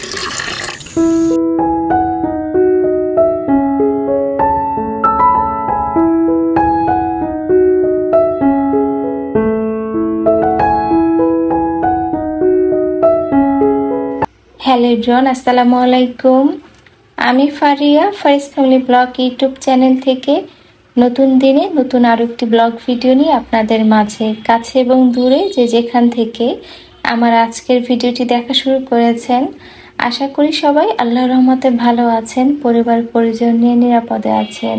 Hello everyone, আসসালামু আলাইকুম। আমি Faria, Faris family blog YouTube channel থেকে নতুন দিনে নতুন আরও একটি ব্লগ ভিডিও নিয়ে আপনাদের মাঝে কাছে এবং দূরে যে যেখান থেকে আমার আজকের ভিডিওটি দেখা শুরু করেছেন, আশা করি সবাই আল্লাহর রহমতে ভালো আছেন, পরিবার পরিজন নিয়ে নিরাপদে আছেন।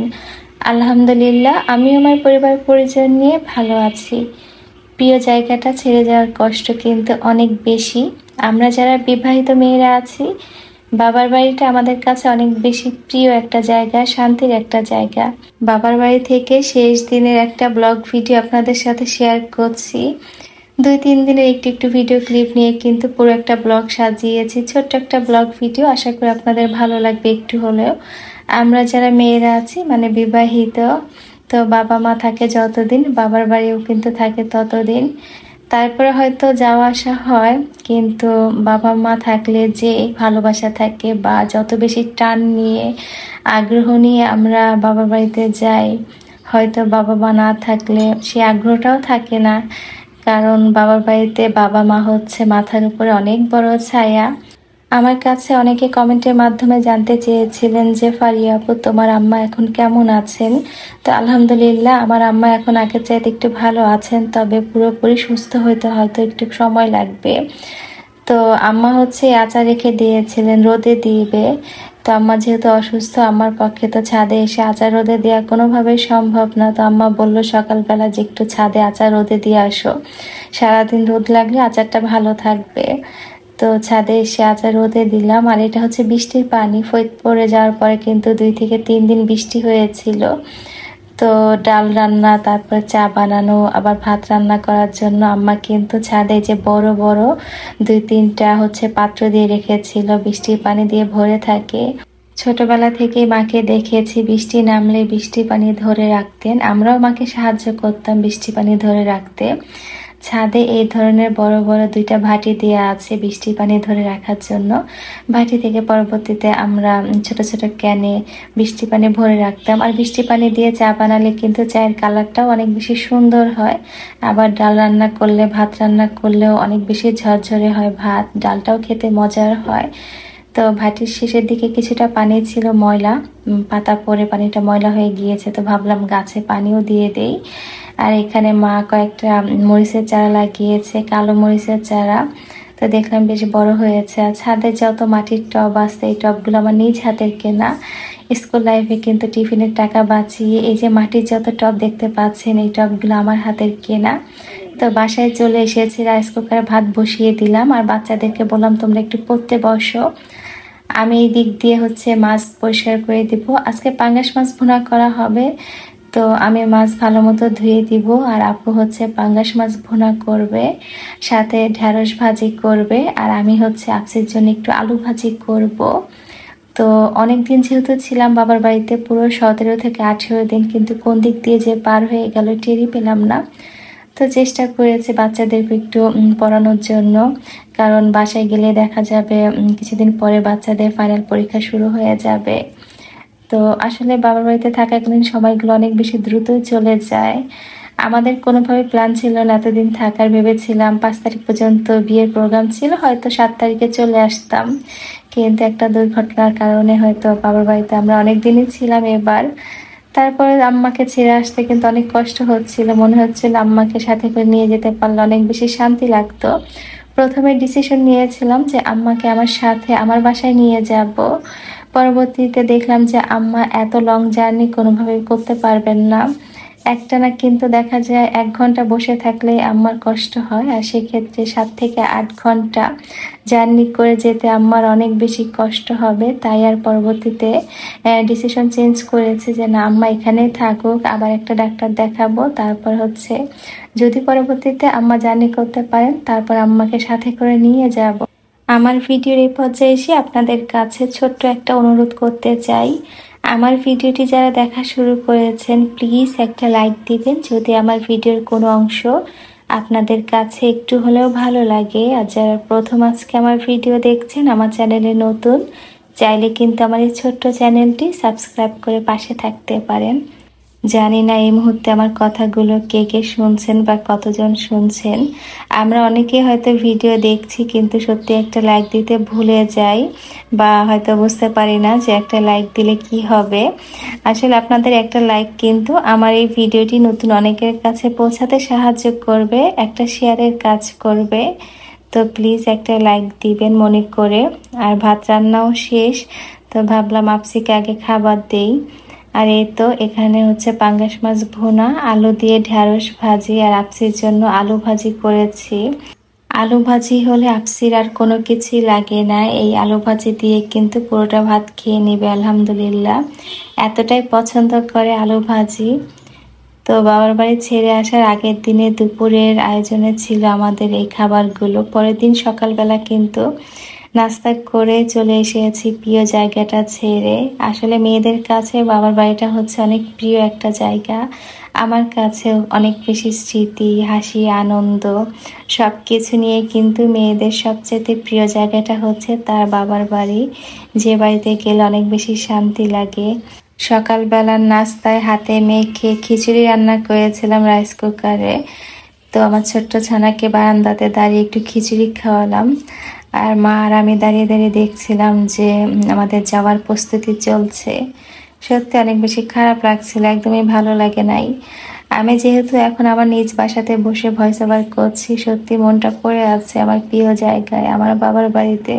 আলহামদুলিল্লাহ, আমি আমার পরিবার পরিজন নিয়ে ভালো আছি। প্রিয় জায়গাটা ছেড়ে যাওয়ার কষ্ট কিন্তু অনেক বেশি। আমরা যারা বিবাহিত মেয়েরা আছি, বাবার বাড়িটা আমাদের কাছে অনেক বেশি প্রিয় একটা জায়গা, শান্তির একটা জায়গা। বাবার বাড়ি থেকে শেষ দিনের একটা ব্লগ ভিডিও আপনাদের সাথে শেয়ার করছি। 2-3 দিনের একটু ভিডিও ক্লিপ নিয়ে কিন্তু পুরো একটা ব্লগ সাজিয়েছি, ছোট্ট একটা ব্লগ ভিডিও। আশা করি আপনাদের ভালো লাগবে একটু হলেও। আমরা যারা মেয়েরা আছি, মানে বিবাহিত, তো বাবা মা থাকে যতদিন, বাবার বাড়িও কিন্তু থাকে ততদিন। তারপরে হয়তো যাওয়া আসা হয়, কিন্তু বাবা মা থাকলে যে ভালোবাসা থাকে বা যত বেশি টান নিয়ে আগ্রহ নিয়ে আমরা বাবার বাড়িতে যাই, হয়তো বাবা মা না থাকলে সে আগ্রহটাও থাকে না। কারণ বাবার বাড়িতে বাবা মা হচ্ছে মাথার উপরে অনেক বড় ছায়া। আমার কাছে অনেকে কমেন্টের মাধ্যমে জানতে চেয়েছিলেন যে ফারিয়া আপু, তোমার আম্মা এখন কেমন আছেন? তো আলহামদুলিল্লাহ, আমার আম্মা এখন আগের চাইতে একটু ভালো আছেন, তবে পুরোপুরি সুস্থ হইতে হয়তো একটু সময় লাগবে। তো আম্মা হচ্ছে আচার রেখে দিয়েছিলেন, রোদে দিবে। তো আম্মা যেহেতু অসুস্থ, আমার পক্ষে তো ছাদে এসে আচার রোদে দেওয়া কোনোভাবেই সম্ভব না। তো আম্মা বললো সকালবেলা যে একটু ছাদে আচার রোদে দিয়ে আসো, সারাদিন রোদ লাগলে আচারটা ভালো থাকবে। তো ছাদে এসে আচার রোদে দিলাম। আর এটা হচ্ছে বৃষ্টির পানি, ফৈত পড়ে যাওয়ার পরে কিন্তু 2 থেকে 3 দিন বৃষ্টি হয়েছিল। তো ডাল রান্না, তারপর চা বানানো, আবার ভাত রান্না করার জন্য আম্মা কিন্তু ছাদে যে বড় বড় 2-3টা হচ্ছে পাত্র দিয়ে রেখেছিল, বৃষ্টির পানি দিয়ে ভরে থাকে। ছোটবেলা থেকেই মাকে দেখেছি বৃষ্টি নামলে বৃষ্টি পানি ধরে রাখতেন, আমরাও মাকে সাহায্য করতাম বৃষ্টি পানি ধরে রাখতে। ছাদে এই ধরনের বড় বড় 2টা ভাটি দেওয়া আছে বৃষ্টি পানি ধরে রাখার জন্য। ভাটি থেকে পরবর্তীতে আমরা ছোট ছোট ক্যানে বৃষ্টি পানি ভরে রাখতাম। আর বৃষ্টি পানি দিয়ে চা বানালে কিন্তু চায়ের কালারটাও অনেক বেশি সুন্দর হয়। আবার ডাল রান্না করলে, ভাত রান্না করলেও অনেক বেশি ঝরঝরে হয় ভাত, ডালটাও খেতে মজার হয়। তো ভাটির শেষের দিকে কিছুটা পানি ছিল ময়লা, পাতা পরে পানিটা ময়লা হয়ে গিয়েছে, তো ভাবলাম গাছে পানিও দিয়ে দেই। আর এখানে মা কয়েকটা মরিচের চারা লাগিয়েছে, কালো মরিচের চারা। তো দেখলাম বেশ বড় হয়েছে। আর ছাদে যত মাটির টব আছে, এই টবগুলো আমার নিজ হাতের কেনা। স্কুল লাইফে কিন্তু টিফিনের টাকা বাঁচিয়ে এই যে মাটির যত টব দেখতে পাচ্ছেন, এই টবগুলো আমার হাতের কেনা। তো বাসায় চলে এসেছি, রাইস কুকারে ভাত বসিয়ে দিলাম আর বাচ্চাদেরকে বললাম তোমরা একটু পড়তে বসো, আমি এই দিক দিয়ে হচ্ছে মাছ পরিষ্কার করে দিব। আজকে পাঙ্গাস মাছ ভুনা করা হবে, তো আমি মাছ ভালো মতো ধুয়ে দিব। আর আপু হচ্ছে পাঙ্গাস মাছ ভুনা করবে, সাথে ঢেঁড়স ভাজি করবে। আর আমি হচ্ছে আপসির জন্য একটু আলু ভাজি করব। তো অনেক দিন যেহেতু ছিলাম বাবার বাড়িতে, পুরো 17 থেকে 18 দিন, কিন্তু কোন দিক দিয়ে যে পার হয়ে গেল টেরই পেলাম না। তো চেষ্টা করেছি বাচ্চাদেরকে একটু পড়ানোর জন্য, কারণ বাসায় গেলে দেখা যাবে কিছুদিন পরে বাচ্চাদের ফাইনাল পরীক্ষা শুরু হয়ে যাবে। তো আসলে বাবার বাড়িতে থাকাকালীন সময়গুলো অনেক বেশি দ্রুত চলে যায়। আমাদের কোনোভাবে প্ল্যান ছিল না এতদিন থাকার, ভেবেছিলাম 5 তারিখ পর্যন্ত বিয়ের প্রোগ্রাম ছিল, হয়তো 7 তারিখে চলে আসতাম। কিন্তু একটা দুর্ঘটনার কারণে হয়তো বাবার বাড়িতে আমরা অনেক দিনই ছিলাম এবার। তারপরে আম্মাকে ছেড়ে আসতে কিন্তু অনেক কষ্ট হচ্ছিল, মনে হচ্ছিল আম্মাকে সাথে করে নিয়ে যেতে পারলে অনেক বেশি শান্তি লাগতো। প্রথমে ডিসিশন নিয়েছিলাম যে আম্মাকে আমার সাথে আমার বাসায় নিয়ে যাব। পরবর্তীতে দেখলাম যে আম্মা এত লং জার্নি কোনোভাবেই করতে পারবেন না। একটানা কিন্তু দেখা যায় 1 ঘন্টা বসে থাকলে আম্মার কষ্ট হয়, আর সেক্ষেত্রে 7 থেকে 8 ঘন্টা জার্নি করে যেতে আম্মার অনেক বেশি কষ্ট হবে। তাই আর পরবর্তীতে ডিসিশন চেঞ্জ করেছে যে না, আম্মা এখানেই থাকুক, আবার একটা ডাক্তার দেখাবো, তারপর হচ্ছে যদি পরবর্তীতে আম্মা জার্নি করতে পারেন তারপর আম্মাকে সাথে করে নিয়ে যাব। আমার ভিডিওর এই পর্যায়ে এসে আপনাদের কাছে ছোট্ট একটা অনুরোধ করতে চাই, আমার ভিডিওটি যারা দেখা শুরু করেছেন প্লিজ একটা লাইক দিবেন যদি আমার ভিডিওর কোনো অংশ আপনাদের কাছে একটু হলেও ভালো লাগে। আর যারা প্রথম আজকে আমার ভিডিও দেখছেন, আমার চ্যানেলে নতুন, চাইলে কিন্তু আমার এই ছোট্ট চ্যানেলটি সাবস্ক্রাইব করে পাশে থাকতে পারেন। জানি না এই মুহূর্তে আমার কথাগুলো কে কে শুনছেন বা কতজন শুনছেন। আমরা অনেকে হয়তো ভিডিও দেখছি কিন্তু সত্যি একটা লাইক দিতে ভুলে যাই, বা হয়তো বুঝতে পারি না যে একটা লাইক দিলে কি হবে। আসলে আপনাদের একটা লাইক কিন্তু আমার এই ভিডিওটি নতুন অনেকের কাছে পৌঁছাতে সাহায্য করবে, একটা শেয়ারের কাজ করবে। তো প্লিজ একটা লাইক দিবেন মনে করে। আর ভাত রান্নাও শেষ, তো ভাবলাম আপসিকে আগে খাবার দেই। আর এই তো এখানে হচ্ছে পাঙ্গাস মাছ ভুনা, আলু দিয়ে ঢেঁড়স ভাজি, আর আপসির জন্য আলু ভাজি করেছি। আলু ভাজি হলে আপসির আর কোনো কিছুই লাগে না, এই আলু ভাজি দিয়ে কিন্তু পুরোটা ভাত খেয়ে নেবে আলহামদুলিল্লাহ। এতটাই পছন্দ করে আলু ভাজি। তো বাবার বাড়ি ছেড়ে আসার আগের দিনে দুপুরের আয়োজনে ছিল আমাদের এই খাবারগুলো। পরের দিন সকালবেলা কিন্তু নাস্তা করে চলে এসেছি প্রিয় জায়গাটা ছেড়ে। আসলে মেয়েদের কাছে বাবার বাড়িটা হচ্ছে অনেক প্রিয় একটা জায়গা। আমার কাছেও অনেক বেশি স্মৃতি, হাসি, আনন্দ সব কিছু নিয়ে কিন্তু মেয়েদের সবচেয়ে প্রিয় জায়গাটা হচ্ছে তার বাবার বাড়ি, যে বাড়িতে গেলে অনেক বেশি শান্তি লাগে। সকালবেলার নাস্তায় হাতে মেখে খিচুড়ি রান্না করেছিলাম রাইস কুকারে। তো আমার ছোট্ট ছানাকে বারান্দাতে দাঁড়িয়ে একটু খিচুড়ি খাওয়ালাম। আর মা আর আমি দাঁড়িয়ে দাঁড়িয়ে দেখছিলাম যে আমাদের যাওয়ার প্রস্তুতি চলছে। সত্যি অনেক বেশি খারাপ লাগছিল, একদমই ভালো লাগে নাই। আমি যেহেতু এখন আমার নিজ বাসাতে বসে ভয়েস ওভার করছি, সত্যি মনটা পড়ে আছে আমার প্রিয় জায়গায়, আমার বাবার বাড়িতে।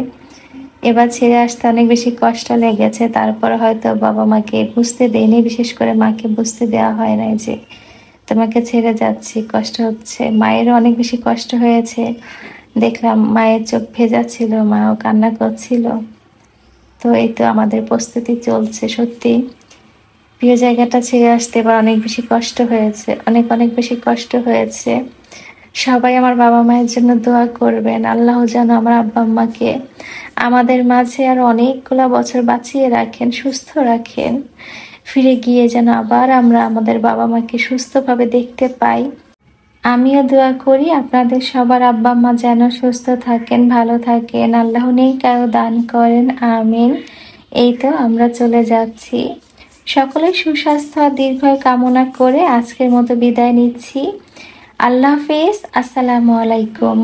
এবার ছেড়ে আসতে অনেক বেশি কষ্ট লেগেছে, তারপর হয়তো বাবা মাকে বুঝতে দেয়নি, বিশেষ করে মাকে বুঝতে দেওয়া হয় নাই যে তোমাকে ছেড়ে যাচ্ছি, কষ্ট হচ্ছে। মায়েরও অনেক বেশি কষ্ট হয়েছে, দেখলাম মায়ের চোখ ভেজা ছিল, মাও কান্না করছিল। তো এই তো আমাদের প্রস্তুতি চলছে। সত্যি প্রিয় জায়গাটা ছেড়ে আসতে এবার অনেক বেশি কষ্ট হয়েছে, অনেক অনেক বেশি কষ্ট হয়েছে। সবাই আমার বাবা মায়ের জন্য দোয়া করবেন, আল্লাহ যেন আমার আব্বা আম্মাকে আমাদের মাঝে আর অনেকগুলা বছর বাঁচিয়ে রাখেন, সুস্থ রাখেন। ফিরে গিয়ে যেন আবার আমরা আমাদের বাবা মাকে সুস্থভাবে দেখতে পাই। আমিও দোয়া করি আপনাদের সবার আব্বা আম্মা যেন সুস্থ থাকেন, ভালো থাকেন, আল্লাহ নেইকাও দান করেন, আমিন। এই তো আমরা চলে যাচ্ছি। সকলের সুস্বাস্থ্য আর দীর্ঘায়ু কামনা করে আজকের মতো বিদায় নিচ্ছি। আল্লাহ হাফেজ, আসসালামু আলাইকুম।